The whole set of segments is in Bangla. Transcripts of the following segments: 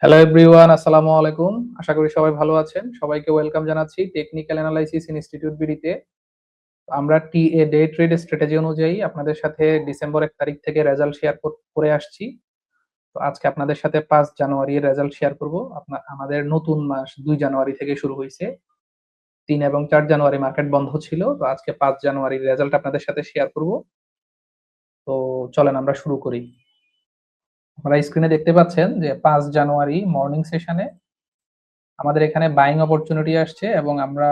হ্যালো এভরিওয়ান, আসসালামু আলাইকুম। আশা করি সবাই ভালো আছেন। সবাইকে ওয়েলকাম জানাচ্ছি টেকনিক্যাল অ্যানালাইসিস ইনস্টিটিউট বিডিতে। আমরা টিএ ডে ট্রেড স্ট্র্যাটেজি অনুযায়ী আপনাদের সাথে ডিসেম্বর ১ তারিখ থেকে রেজাল্ট শেয়ার করে আসছি। তো আজকে আপনাদের সাথে ৫ জানুয়ারি এর রেজাল্ট শেয়ার করব। আমাদের নতুন মাস ২ জানুয়ারি থেকে শুরু হইছে। ৩ এবং ৪ জানুয়ারি মার্কেট বন্ধ ছিল। তো আজকে ৫ জানুয়ারির রেজাল্ট আপনাদের সাথে শেয়ার করব। তো চলেন আমরা শুরু করি। আপনারা স্ক্রিনে দেখতে পাচ্ছেন যে ৫ জানুয়ারি মর্নিং সেশনে আমাদের এখানে বাইং অপরচুনিটি আসছে এবং আমরা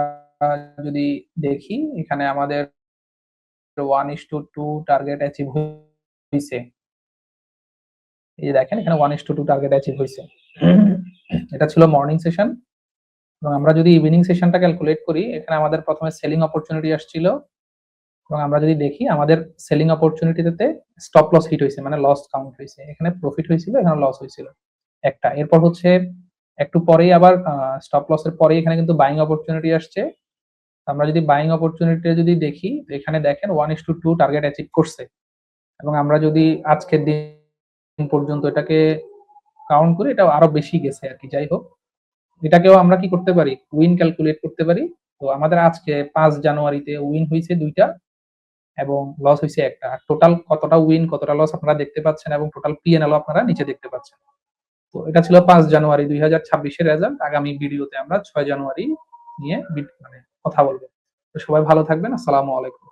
যদি দেখি এখানে আমাদের 1:2 টার্গেট অ্যাচিভ হইছে। এই যে দেখেন এখানে 1:2 টার্গেট অ্যাচিভ হইছে। এটা ছিল মর্নিং সেশন এবং আমরা যদি ইভিনিং সেশনটা ক্যালকুলেট করি এখানে আমাদের ১ম এ সেলিং অপরচুনিটি আসছিল এবং আমরা যদি দেখি আমাদের সেলিং অপরচুনিটিতে স্টপ লস হিট হইছে মানে লস কাউন্ট হইছে। এখানে প্রফিট হয়েছিল, এখানে লস হয়েছিল একটা। এরপর হচ্ছে একটু পরেই আবার স্টপ লস এর পরেই এখানে কিন্তু বাইং অপরচুনিটি আসছে। আমরা যদি বাইং অপরচুনিটি যদি দেখি, এখানে দেখেন 1:2 টার্গেট অ্যাচিভ করছে এবং আমরা যদি আজকের দিন পর্যন্ত এটাকে কাউন্ট করি, এটা আরো বেশি গেছে আরকি। যাই হোক, এটাকেও আমরা কি করতে পারি? উইন ক্যালকুলেট করতে পারি। তো আমাদের আজকে ৫ জানুয়ারিতে উইন হইছে ২ টা এবং লস হইছে ১ টা। আর টোটাল কতটা উইন, কতটা লস আপনারা দেখতে পাচ্ছেন এবং টোটাল P&L ও আপনারা নিচে দেখতে পাচ্ছেন। তো এটা ছিল ৫ জানুয়ারি ২০২৬ এর রেজাল্ট। আগামী ভিডিওতে আমরা ৬ জানুয়ারি নিয়ে মানে কথা বলব। তো সবাই ভালো থাকবেন। আসসালামু আলাইকুম।